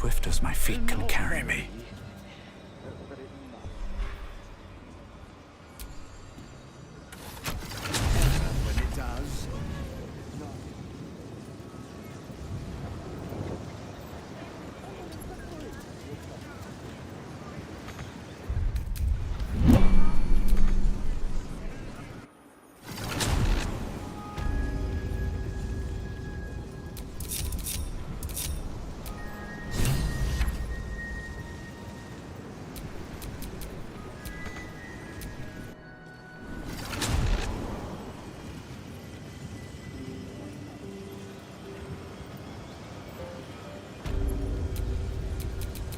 swift as my feet can carry me. When it does.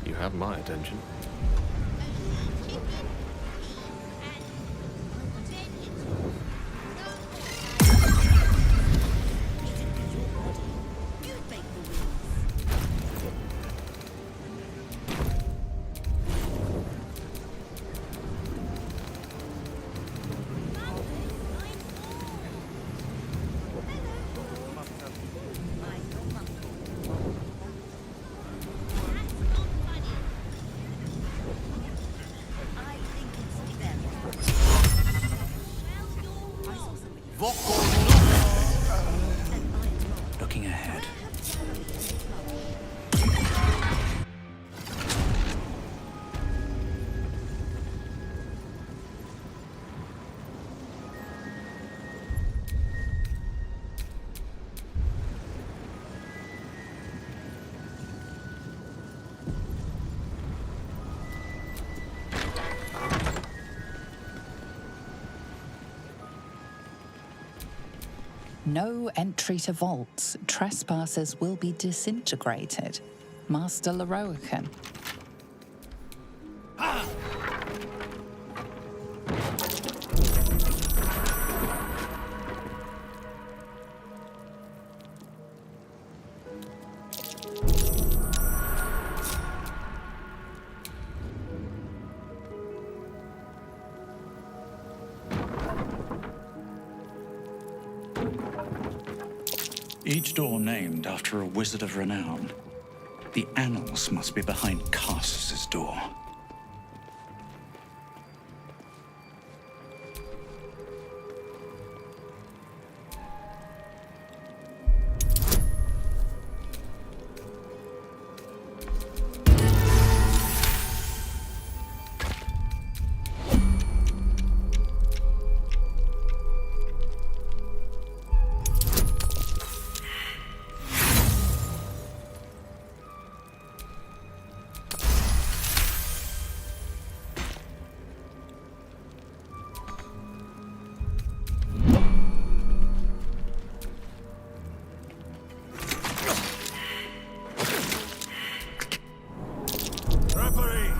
You have my attention. Looking ahead. No entry to vaults. Trespassers will be disintegrated. Master Leroican. Each door named after a wizard of renown. The annals must be behind Carsus's door.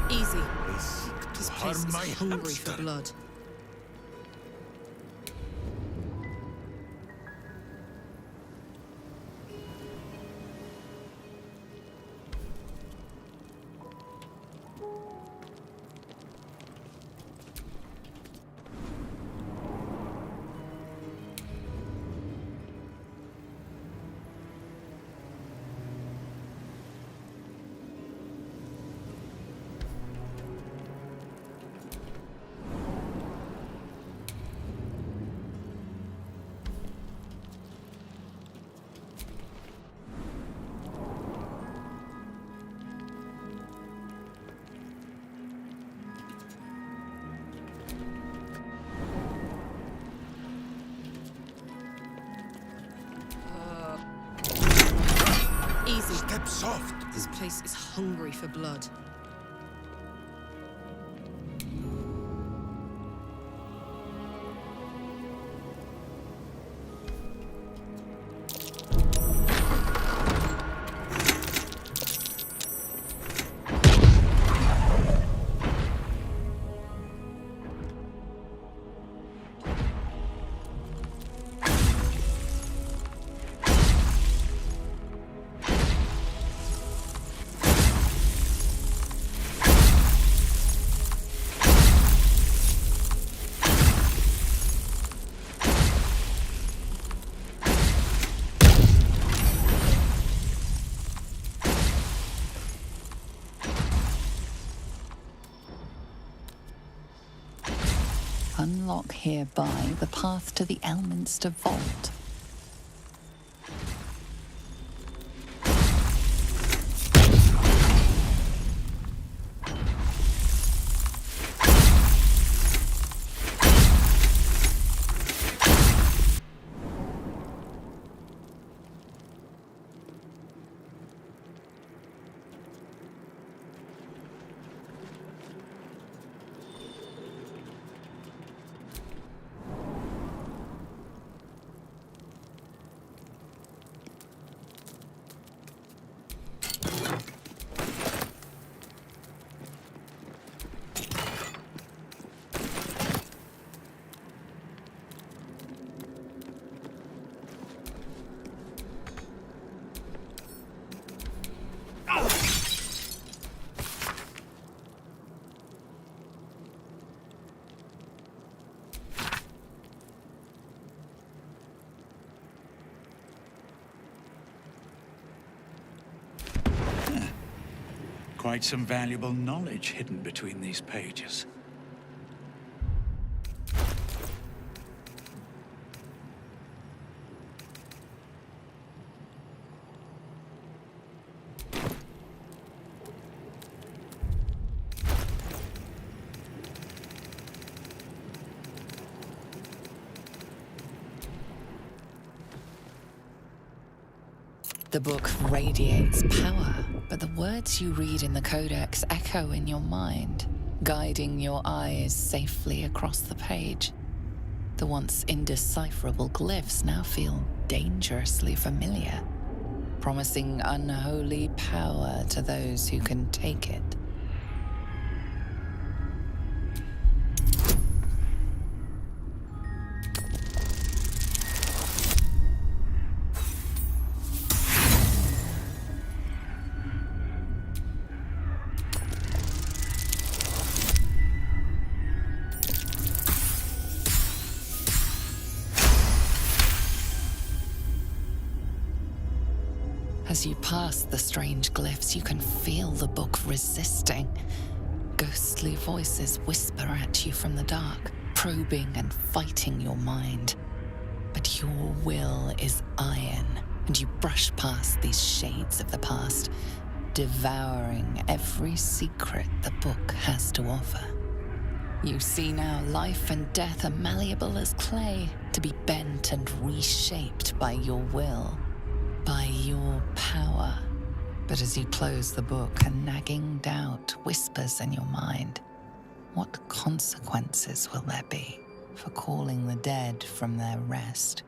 Easy. This place is hungry for blood. Easy. Step soft. This place is hungry for blood. unlock hereby the path to the Elminster Vault. Quite some valuable knowledge hidden between these pages. The book radiates power, but the words you read in the Codex echo in your mind, guiding your eyes safely across the page. The once indecipherable glyphs now feel dangerously familiar, promising unholy power to those who can take it. As you pass the strange glyphs, you can feel the book resisting. Ghostly voices whisper at you from the dark, probing and fighting your mind. But your will is iron, and you brush past these shades of the past, devouring every secret the book has to offer. You see now life and death are malleable as clay, to be bent and reshaped by your will. By your power. But as you close the book, a nagging doubt whispers in your mind. What consequences will there be for calling the dead from their rest?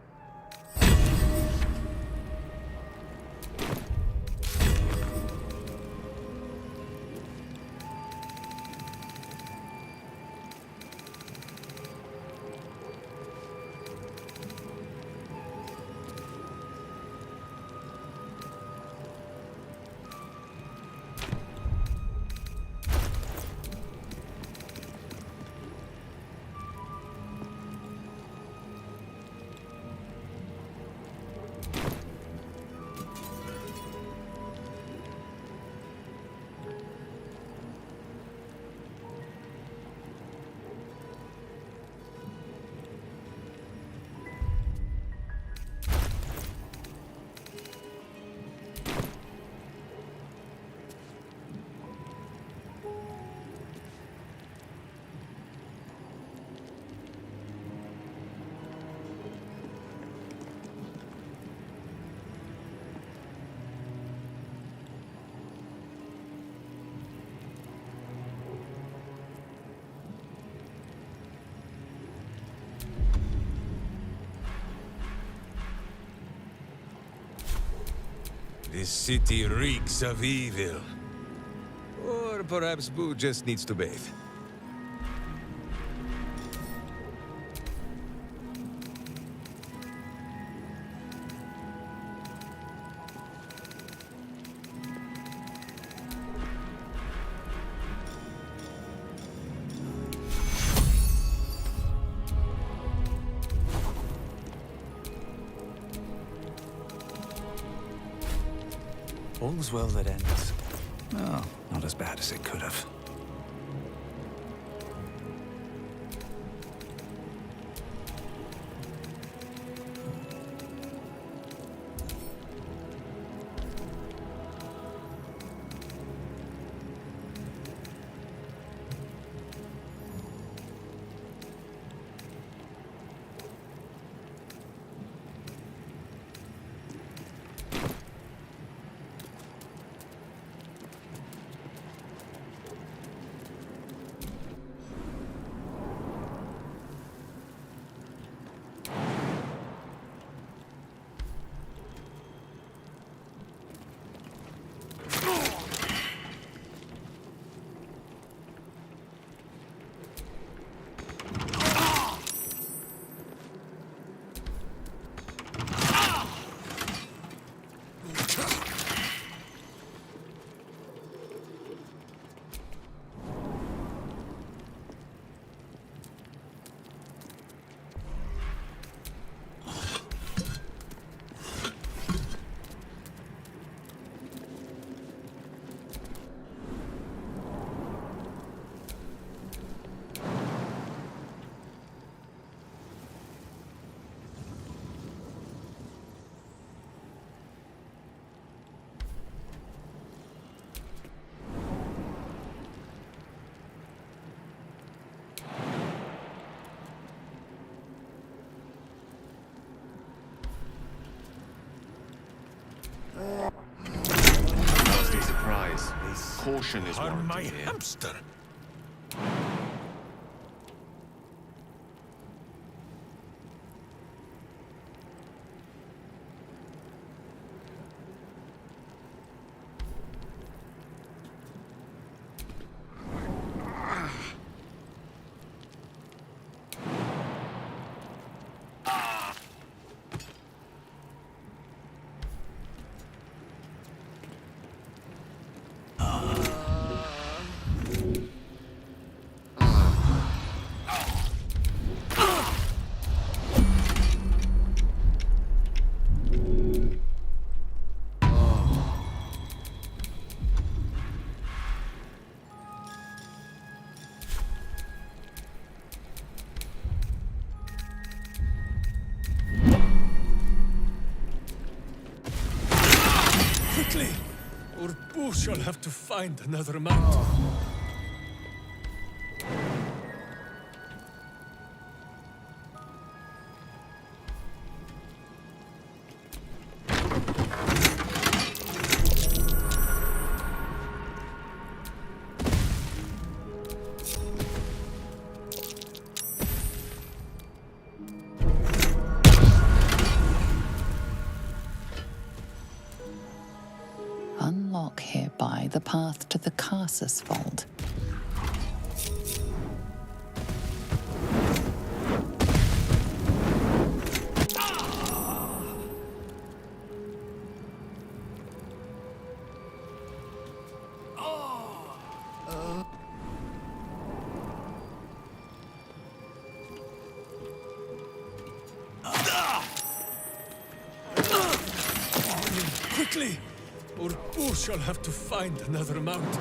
This city reeks of evil. Or perhaps Boo just needs to bathe. All's well that ends. Oh, not as bad as it could have. Nasty surprise. Caution is On my warranted here. hamster! Quickly! Or Boo shall have to find another mount. Unlock hereby the path to the Carsus Vault. Quickly! Or Boo shall have to find another mount.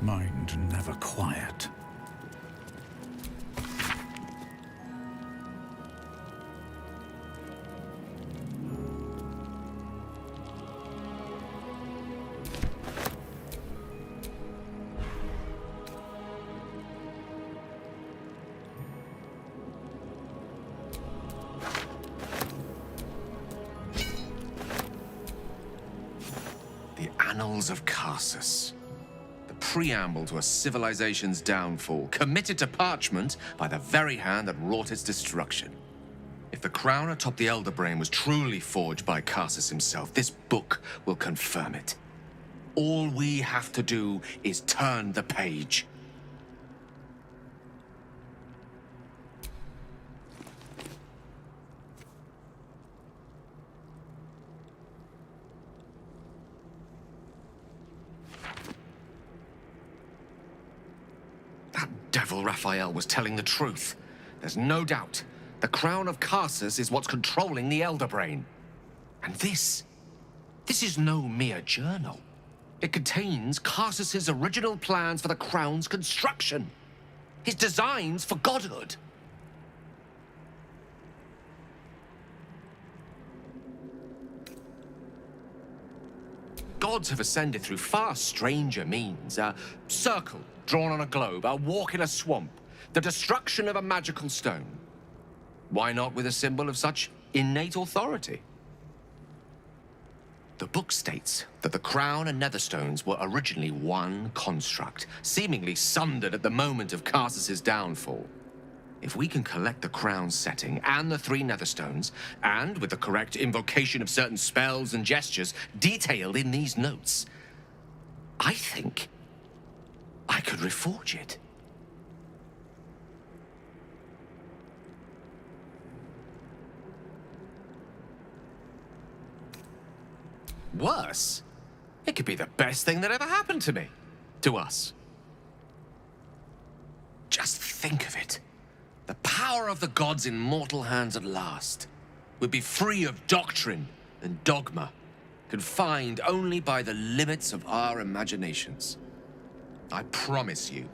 Mind never quiet. The Annals of Carsus. The preamble to a civilization's downfall, committed to parchment by the very hand that wrought its destruction. If the crown atop the Elder Brain was truly forged by Carsus himself, this book will confirm it. All we have to do is turn the page. That devil Raphael was telling the truth. There's no doubt. The crown of Carsus is what's controlling the Elder Brain. And this is no mere journal. It contains Carsus's original plans for the crown's construction. His designs for godhood. Gods have ascended through far stranger means. A circle drawn on a globe, a walk in a swamp, the destruction of a magical stone. Why not with a symbol of such innate authority? The book states that the crown and netherstones were originally one construct, seemingly sundered at the moment of Karsus's downfall. If we can collect the crown setting and the 3 netherstones, and with the correct invocation of certain spells and gestures detailed in these notes, I think I could reforge it. Worse, it could be the best thing that ever happened to me. To us. Just think of it. The power of the gods in mortal hands at last would be free of doctrine and dogma, confined only by the limits of our imaginations. I promise you,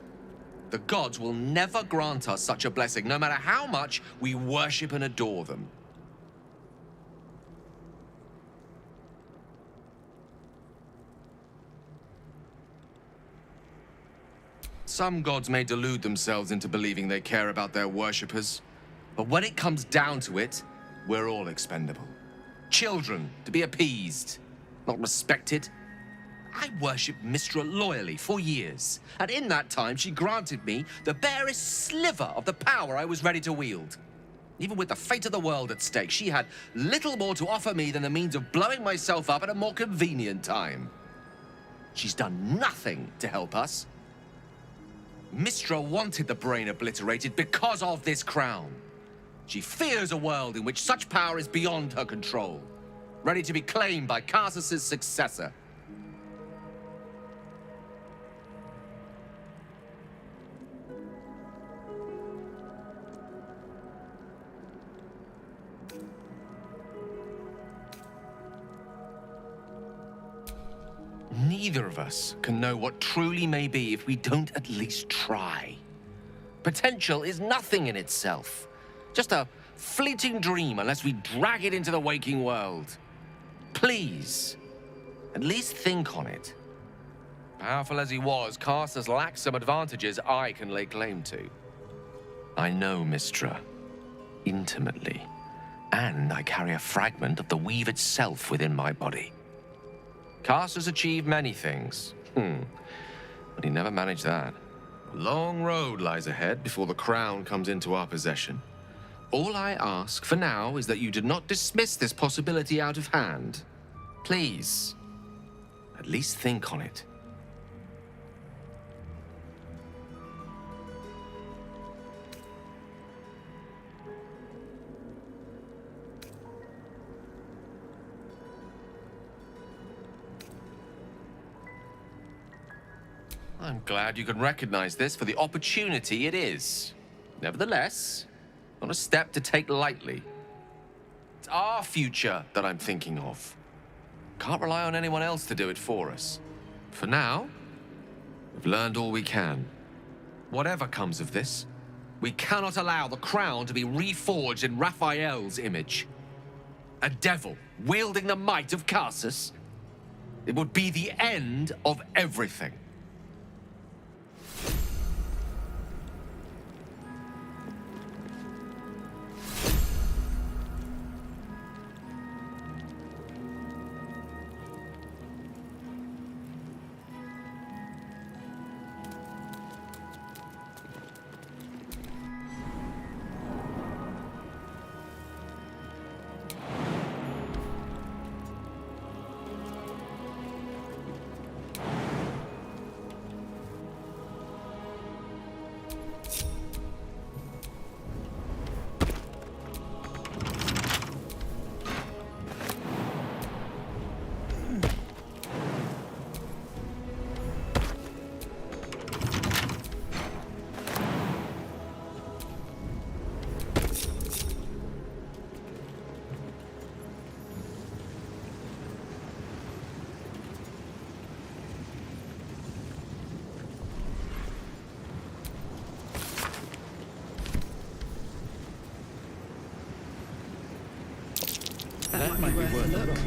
the gods will never grant us such a blessing, no matter how much we worship and adore them. Some gods may delude themselves into believing they care about their worshippers, but when it comes down to it, we're all expendable. Children to be appeased, not respected. I worshipped Mystra loyally for years, and in that time she granted me the barest sliver of the power I was ready to wield. Even with the fate of the world at stake, she had little more to offer me than the means of blowing myself up at a more convenient time. She's done nothing to help us. Mystra wanted the brain obliterated because of this crown. She fears a world in which such power is beyond her control, ready to be claimed by Karsus's successor. Neither of us can know what truly may be if we don't at least try. Potential is nothing in itself, just a fleeting dream unless we drag it into the waking world. Please, at least think on it. Powerful as he was, Karsus lacks some advantages I can lay claim to. I know Mystra intimately, and I carry a fragment of the weave itself within my body. Karsus achieved many things, but he never managed that. A long road lies ahead before the crown comes into our possession. All I ask for now is that you do not dismiss this possibility out of hand. Please, at least think on it. I'm glad you can recognize this for the opportunity it is. Nevertheless, not a step to take lightly. It's our future that I'm thinking of. Can't rely on anyone else to do it for us. For now, we've learned all we can. Whatever comes of this, we cannot allow the crown to be reforged in Raphael's image. A devil wielding the might of Karsus. It would be the end of everything. That might be worth a look.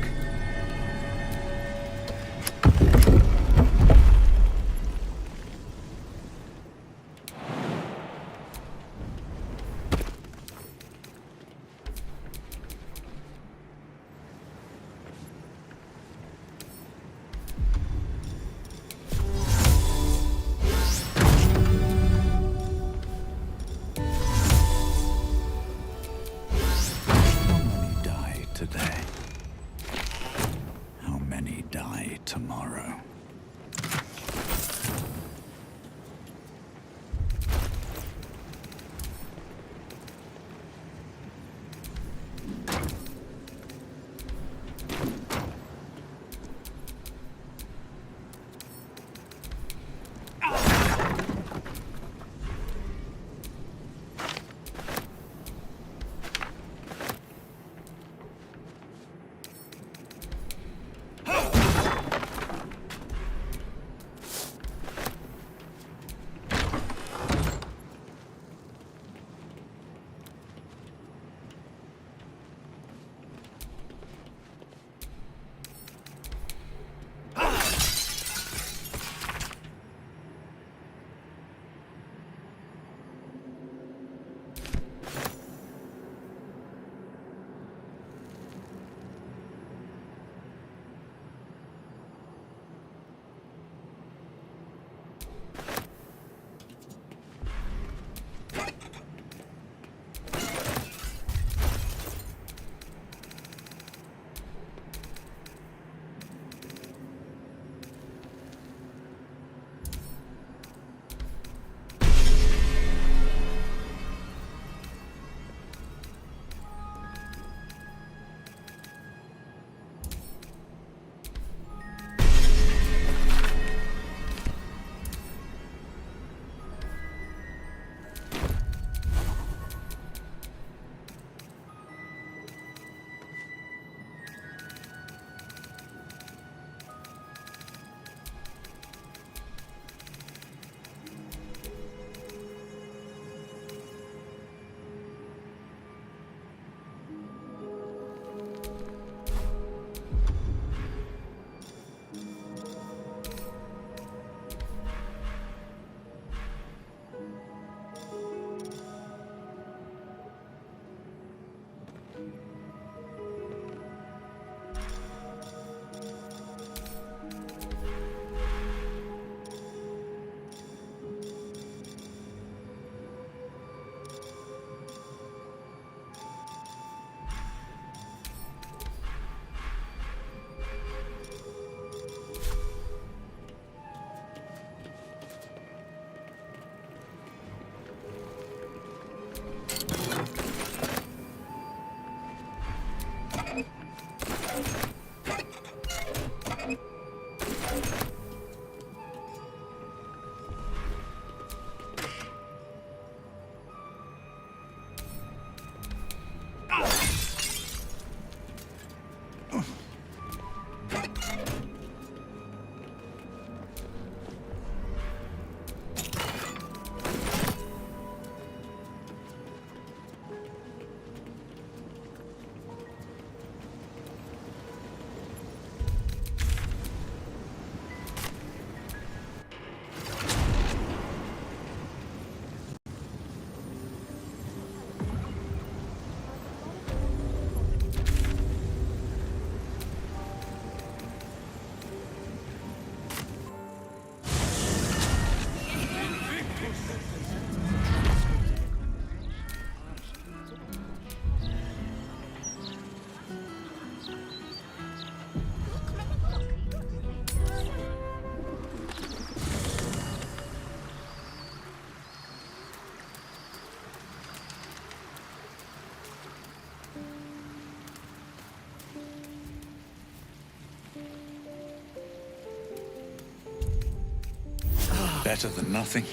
Better than nothing.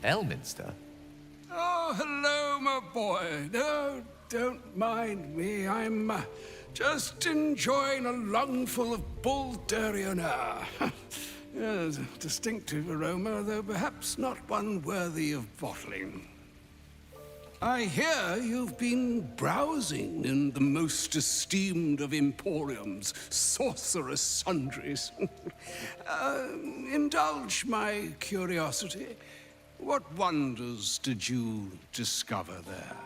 Elminster? Oh, hello, my boy. No, don't mind me. I'm just enjoying a lungful of Baldurian air. Yes, a distinctive aroma, though perhaps not one worthy of bottling. I hear you've been browsing in the most esteemed of emporiums, sorcerous sundries. Indulge my curiosity. What wonders did you discover there?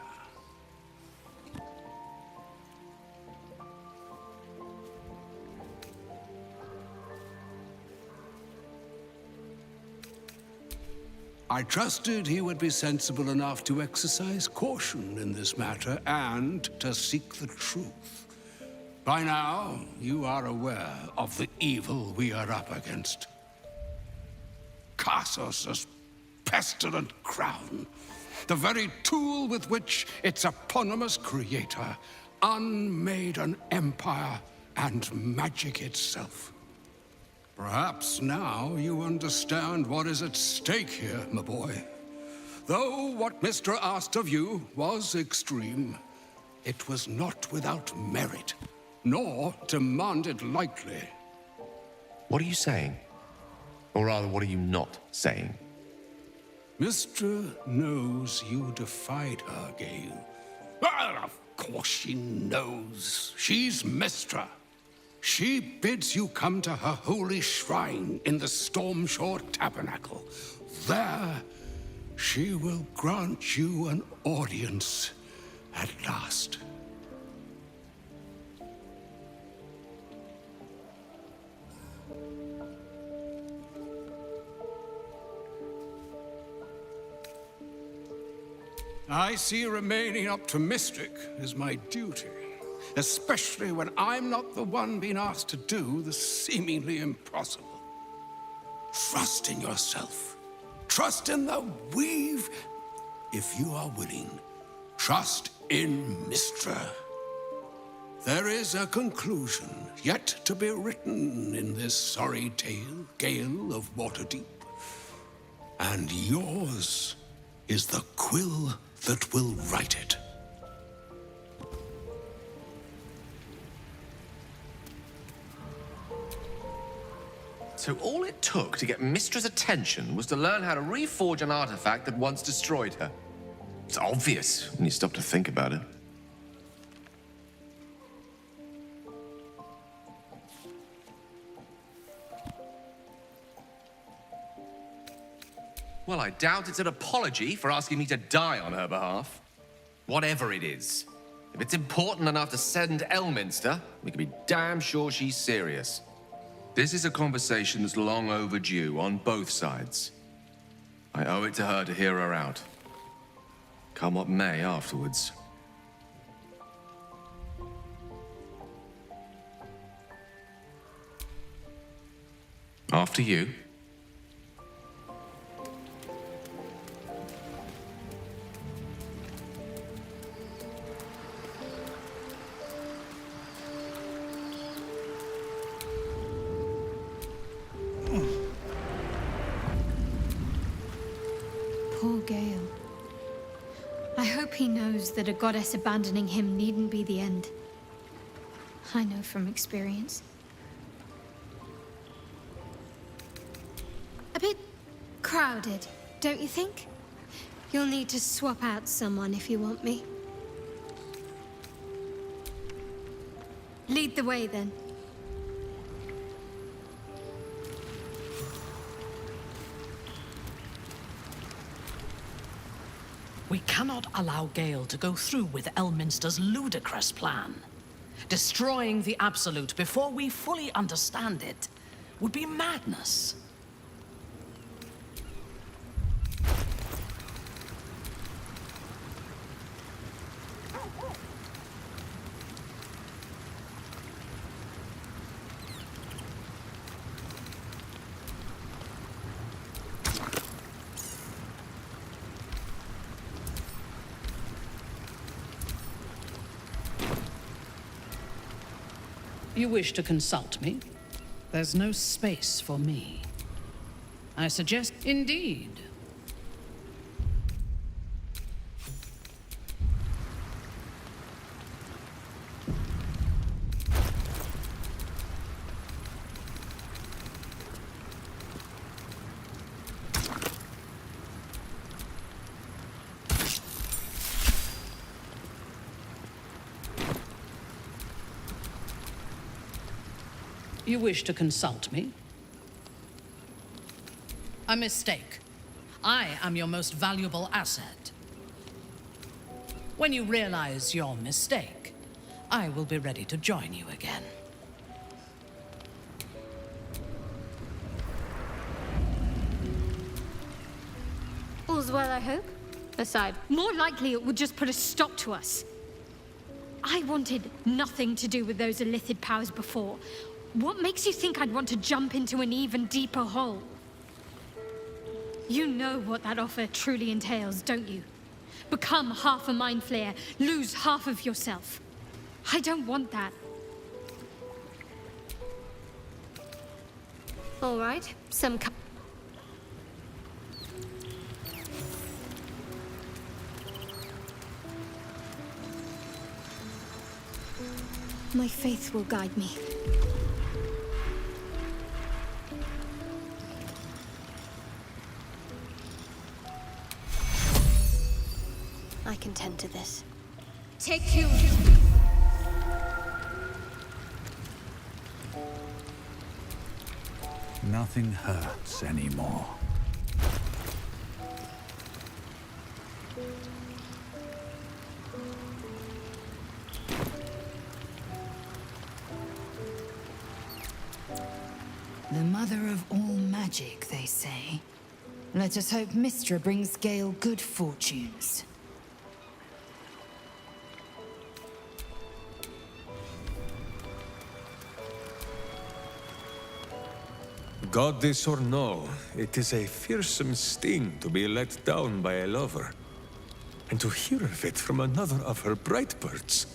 I trusted he would be sensible enough to exercise caution in this matter and to seek the truth. By now, you are aware of the evil we are up against. Karsus' pestilent crown, the very tool with which its eponymous creator unmade an empire and magic itself. Perhaps now you understand what is at stake here, my boy. Though what Mr. asked of you was extreme, it was not without merit, nor demanded lightly. What are you saying? Or rather, what are you not saying? Mr. knows you defied her, Gale. Well, of course she knows. She's Mistra. She bids you come to her holy shrine in the Stormshore Tabernacle. There, she will grant you an audience at last. I see remaining optimistic is my duty. Especially when I'm not the one being asked to do the seemingly impossible. Trust in yourself. Trust in the weave. If you are willing, trust in Mistra. There is a conclusion yet to be written in this sorry tale, Gale of Waterdeep. And yours is the quill that will write it. So all it took to get Mistra's attention was to learn how to reforge an artifact that once destroyed her. It's obvious when you stop to think about it. Well, I doubt it's an apology for asking me to die on her behalf. Whatever it is. If it's important enough to send Elminster, we can be damn sure she's serious. This is a conversation that's long overdue on both sides. I owe it to her to hear her out. Come what may afterwards. After you. Poor Gale. I hope he knows that a goddess abandoning him needn't be the end. I know from experience. A bit crowded, don't you think? You'll need to swap out someone if you want me. Lead the way, then. We cannot allow Gale to go through with Elminster's ludicrous plan. Destroying the Absolute before we fully understand it would be madness. You wish to consult me? There's no space for me. I suggest, indeed. You wish to consult me? A mistake. I am your most valuable asset. When you realize your mistake, I will be ready to join you again. All's well, I hope. Aside, more likely it would just put a stop to us. I wanted nothing to do with those illithid powers before. What makes you think I'd want to jump into an even deeper hole? You know what that offer truly entails, don't you? Become half a mind flayer, lose half of yourself. I don't want that. All right, my faith will guide me. I can tend to this. Take you. Nothing hurts anymore. The mother of all magic, they say. Let us hope Mystra brings Gale good fortunes. Goddess or no, it is a fearsome sting to be let down by a lover. And to hear of it from another of her bright birds.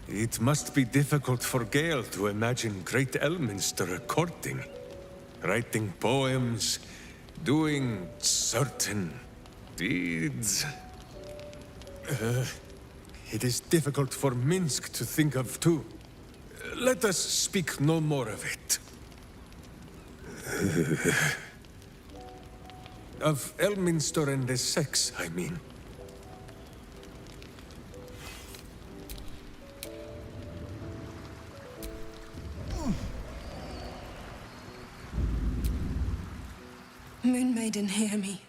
It must be difficult for Gale to imagine great Elminster courting, writing poems, doing certain deeds. It is difficult for Minsk to think of too. Let us speak no more of it. Of Elminster and the sex, I mean. Moon Maiden, hear me.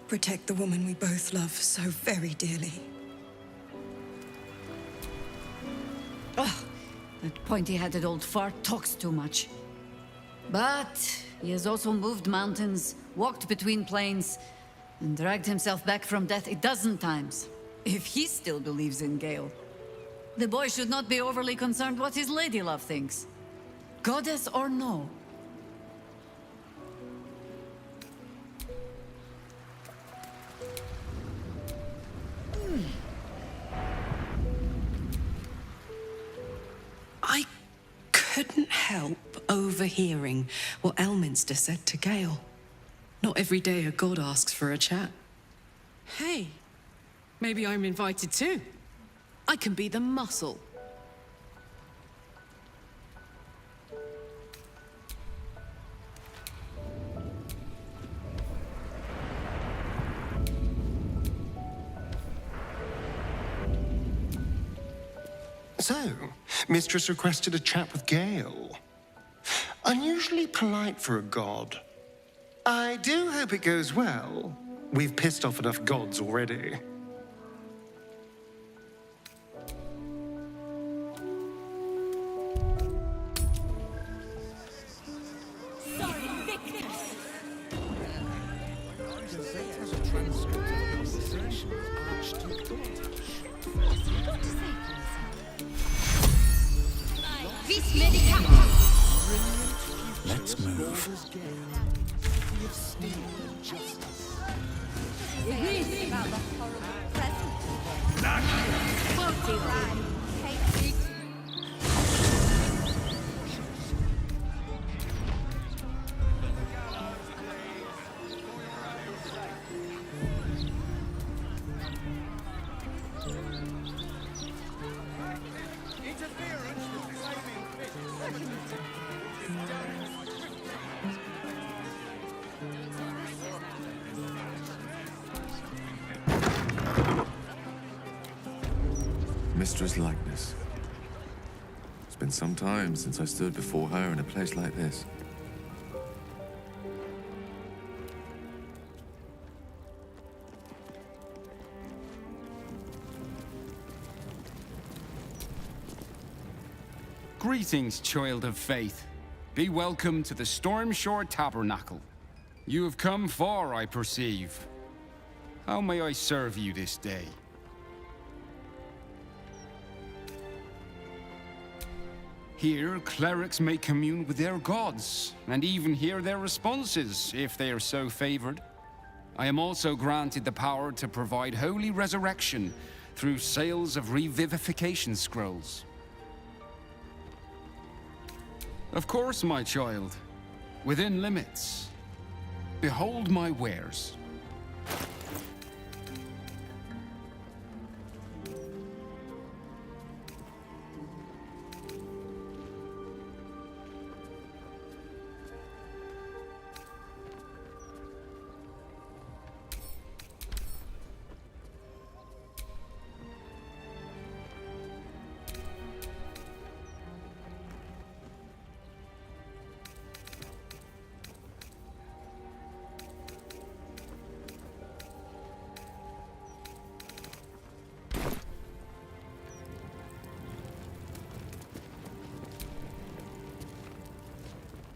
Protect the woman we both love so very dearly. Oh, that pointy-headed old fart talks too much. But he has also moved mountains, walked between plains, and dragged himself back from death 12 times. If he still believes in Gale, the boy should not be overly concerned what his ladylove thinks. Goddess or no. I couldn't help overhearing what Elminster said to Gale. Not every day a god asks for a chat. Hey, maybe I'm invited too. I can be the muscle. So, Mistress requested a chat with Gale. Unusually polite for a god. I do hope it goes well. We've pissed off enough gods already. Let's move. Mistra's likeness. It's been some time since I stood before her in a place like this. Greetings, child of faith. Be welcome to the Stormshore Tabernacle. You have come far, I perceive. How may I serve you this day? Here, clerics may commune with their gods, and even hear their responses, if they are so favored. I am also granted the power to provide holy resurrection through sales of revivification scrolls. Of course, my child. Within limits. Behold my wares.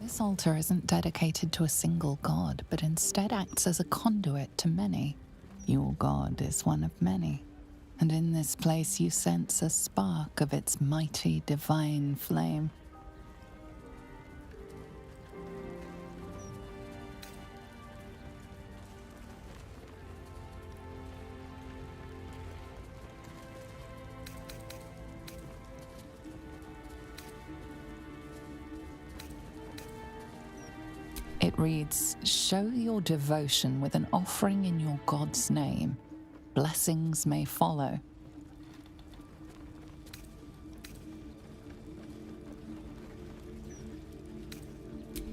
This altar isn't dedicated to a single god, but instead acts as a conduit to many. Your god is one of many, and in this place you sense a spark of its mighty divine flame. It reads, "Show your devotion with an offering in your God's name. Blessings may follow."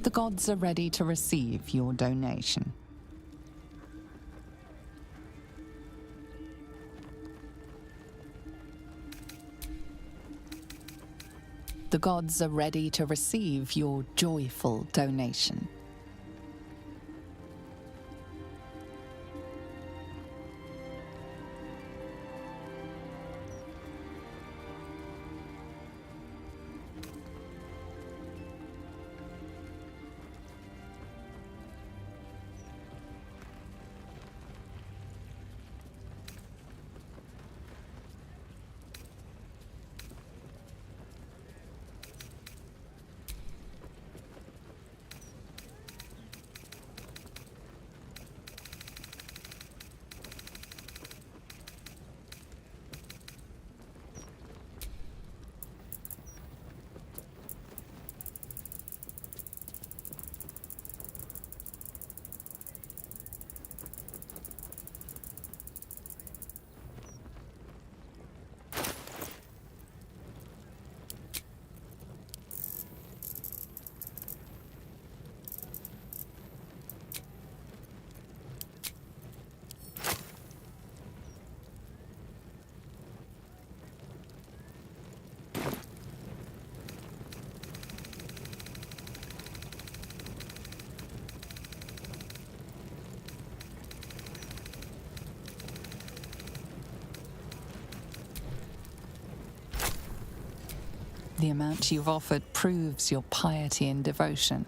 The gods are ready to receive your donation. The gods are ready to receive your joyful donation. The amount you've offered proves your piety and devotion.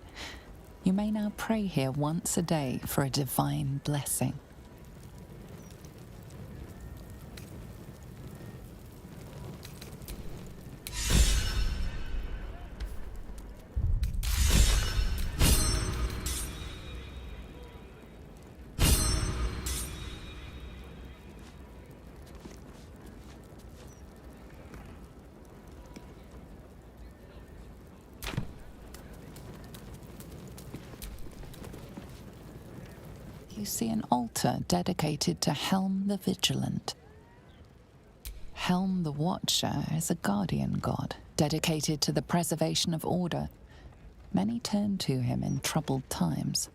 You may now pray here once a day for a divine blessing. You see an altar dedicated to Helm the Vigilant. Helm the Watcher is a guardian god, dedicated to the preservation of order. Many turn to him in troubled times.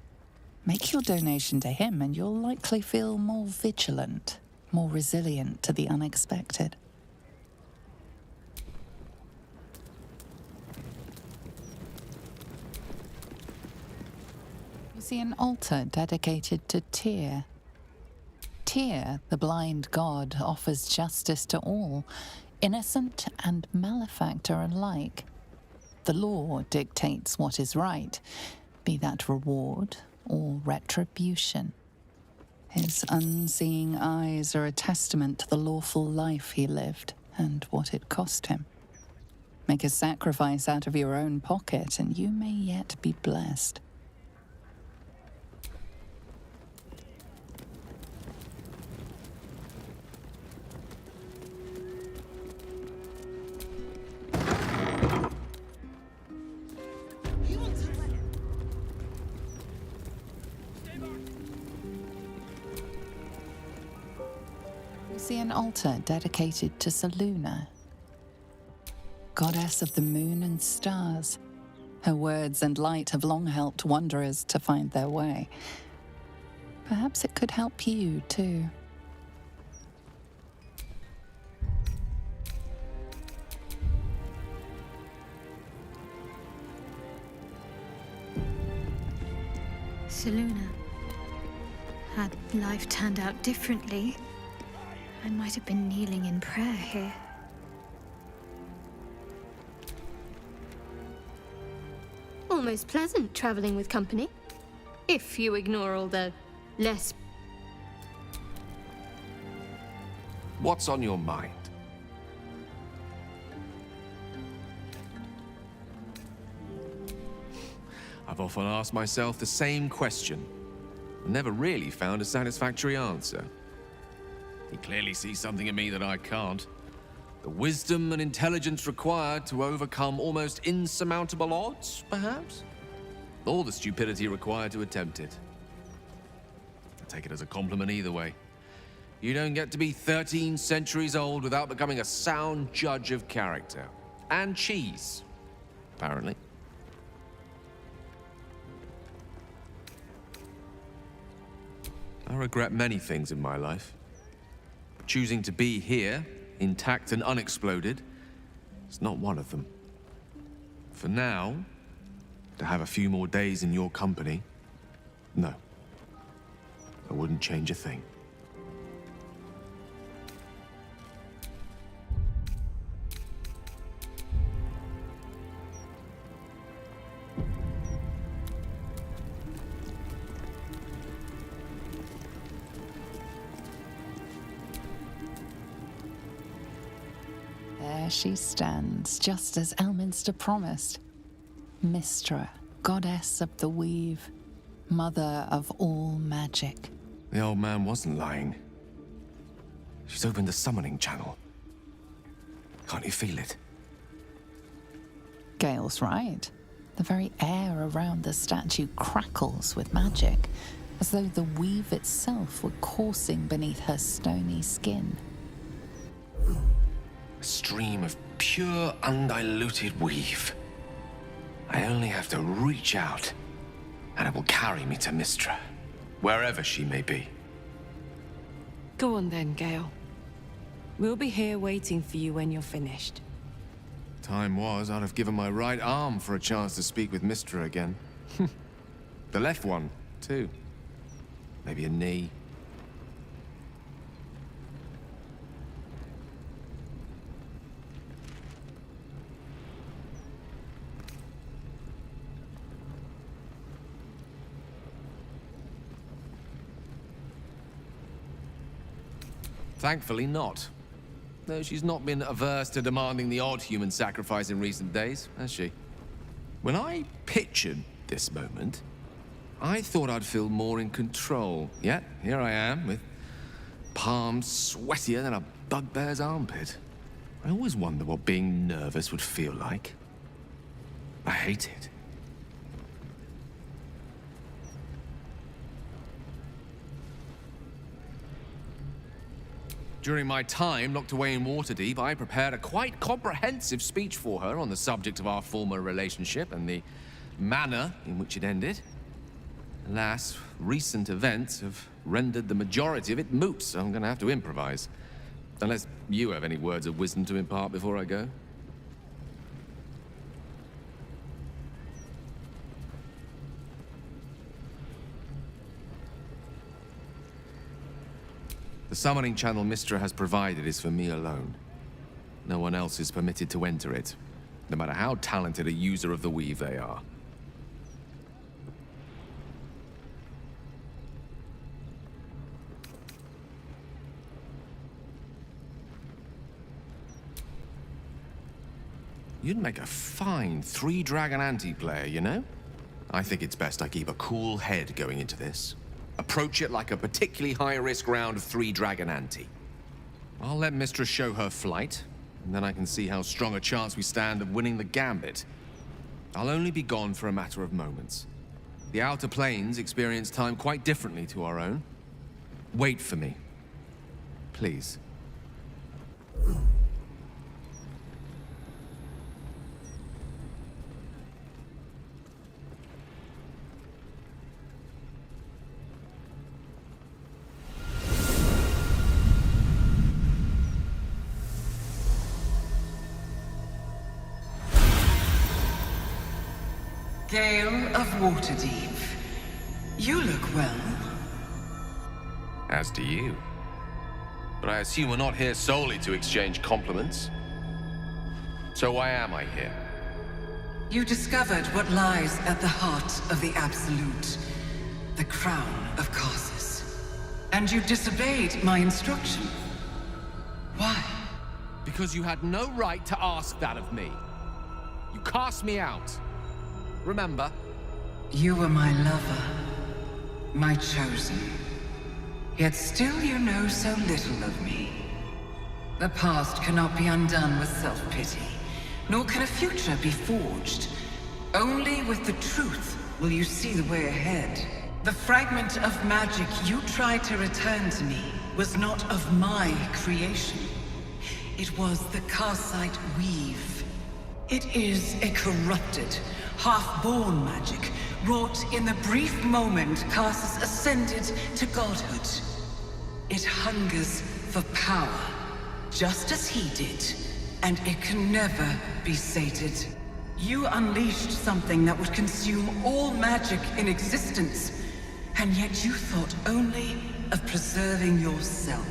Make your donation to him and you'll likely feel more vigilant, more resilient to the unexpected. see an altar dedicated to Tyr. Tyr, the blind god, offers justice to all, innocent and malefactor alike. The law dictates what is right, be that reward or retribution. His unseeing eyes are a testament to the lawful life he lived and what it cost him. Make a sacrifice out of your own pocket, and you may yet be blessed. You see an altar dedicated to Selûne, goddess of the moon and stars. Her words and light have long helped wanderers to find their way. Perhaps it could help you, too. Selûne. Had life turned out differently, I might have been kneeling in prayer here. Almost pleasant traveling with company, if you ignore all the less... What's on your mind? I've often asked myself the same question, and never really found a satisfactory answer. He clearly sees something in me that I can't. The wisdom and intelligence required to overcome almost insurmountable odds, perhaps? Or the stupidity required to attempt it. I take it as a compliment either way. You don't get to be 13 centuries old without becoming a sound judge of character. And cheese, apparently. I regret many things in my life. Choosing to be here, intact and unexploded, is not one of them. For now, to have a few more days in your company, no. I wouldn't change a thing. There she stands, just as Elminster promised. Mystra, goddess of the weave, mother of all magic. The old man wasn't lying. She's opened the summoning channel. Can't you feel it? Gale's right. The very air around the statue crackles with magic, as though the weave itself were coursing beneath her stony skin. A stream of pure, undiluted weave. I only have to reach out, and it will carry me to Mystra, wherever she may be. Go on then, Gale. We'll be here waiting for you when you're finished. Time was, I'd have given my right arm for a chance to speak with Mystra again. The left one, too. Maybe a knee. Thankfully not. Though she's not been averse to demanding the odd human sacrifice in recent days, has she? When I pictured this moment, I thought I'd feel more in control. Yet, here I am, with palms sweatier than a bugbear's armpit. I always wonder what being nervous would feel like. I hate it. During my time locked away in Waterdeep, I prepared a quite comprehensive speech for her on the subject of our former relationship and the manner in which it ended. Alas, recent events have rendered the majority of it moot, so I'm going to have to improvise. Unless you have any words of wisdom to impart before I go. The summoning channel Mystra has provided is for me alone. No one else is permitted to enter it, no matter how talented a user of the weave they are. You'd make a fine three-dragon anti-player, you know? I think it's best I keep a cool head going into this. Approach it like a particularly high-risk round of three-dragon ante. I'll let Mistress show her flight, and then I can see how strong a chance we stand of winning the gambit. I'll only be gone for a matter of moments. The Outer Planes experience time quite differently to our own. Wait for me. Please. Gale of Waterdeep. You look well. As do you. But I assume we're not here solely to exchange compliments. So why am I here? You discovered what lies at the heart of the Absolute, the crown of Karsus. And you disobeyed my instruction. Why? Because you had no right to ask that of me. You cast me out. Remember? You were my lover, my chosen. Yet still you know so little of me. The past cannot be undone with self-pity, nor can a future be forged. Only with the truth will you see the way ahead. The fragment of magic you tried to return to me was not of my creation. It was the Karsite weave. It is a corrupted, half-born magic, wrought in the brief moment Karsus ascended to godhood. It hungers for power, just as he did, and it can never be sated. You unleashed something that would consume all magic in existence, and yet you thought only of preserving yourself.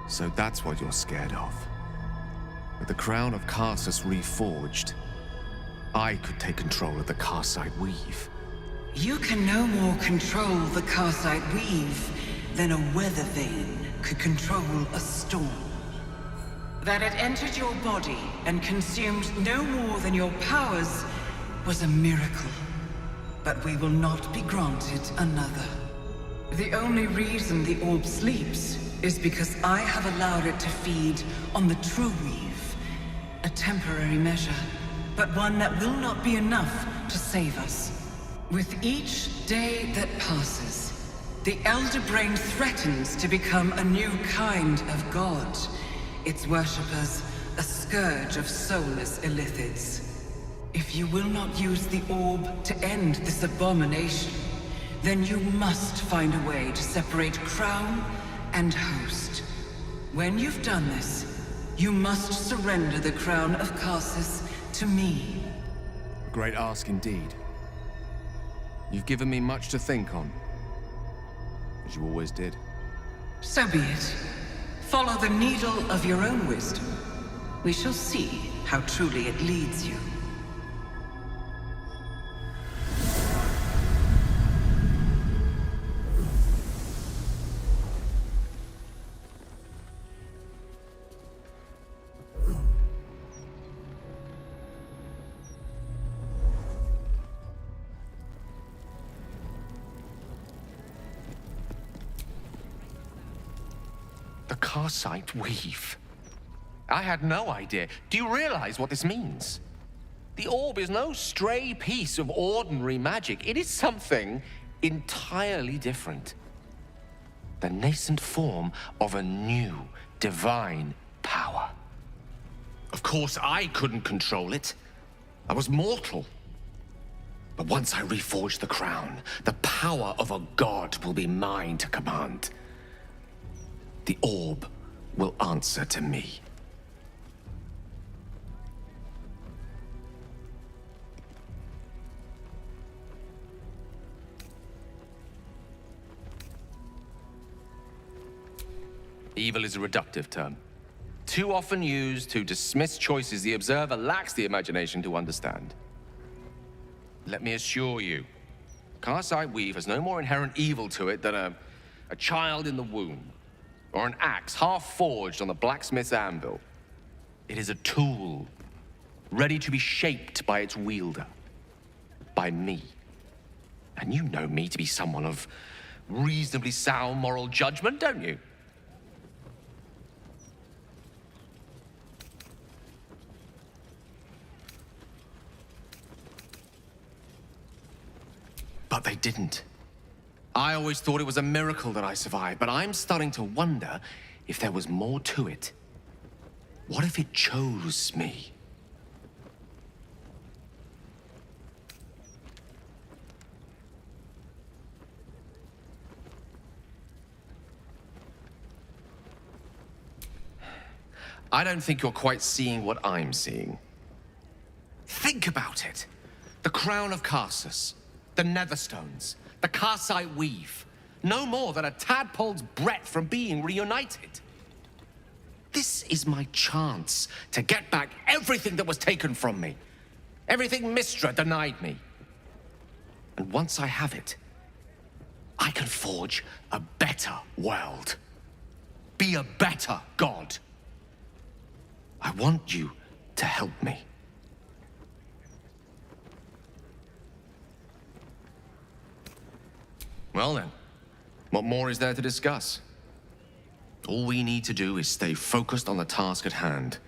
So that's what you're scared of. With the crown of Karsus reforged, I could take control of the Karsite weave. You can no more control the Karsite weave than a weather vane could control a storm. That it entered your body and consumed no more than your powers was a miracle. But we will not be granted another. The only reason the orb sleeps is because I have allowed it to feed on the true weave. A temporary measure, but one that will not be enough to save us. With each day that passes, the Elder Brain threatens to become a new kind of god. Its worshippers, a scourge of soulless illithids. If you will not use the orb to end this abomination, then you must find a way to separate crown and host. When you've done this, you must surrender the crown of Karsus to me. A great ask indeed. You've given me much to think on, as you always did. So be it. Follow the needle of your own wisdom. We shall see how truly it leads you. Karsite weave. I had no idea. Do you realize what this means? The orb is no stray piece of ordinary magic. It is something entirely different. The nascent form of a new divine power. Of course, I couldn't control it. I was mortal. But once I reforge the crown, the power of a god will be mine to command. The orb will answer to me. Evil is a reductive term, too often used to dismiss choices the observer lacks the imagination to understand. Let me assure you, Karsite Weave has no more inherent evil to it than a child in the womb, or an axe half-forged on the blacksmith's anvil. It is a tool, ready to be shaped by its wielder, by me. And you know me to be someone of reasonably sound moral judgment, don't you? But they didn't. I always thought it was a miracle that I survived, but I'm starting to wonder if there was more to it. What if it chose me? I don't think you're quite seeing what I'm seeing. Think about it. The crown of Karsus, the Netherstones, the Karsite Weave. No more than a tadpole's breadth from being reunited. This is my chance to get back everything that was taken from me. Everything Mystra denied me. And once I have it, I can forge a better world. Be a better god. I want you to help me. Well then, what more is there to discuss? All we need to do is stay focused on the task at hand.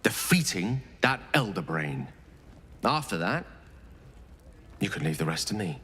Defeating that Elder Brain. After that, you can leave the rest to me.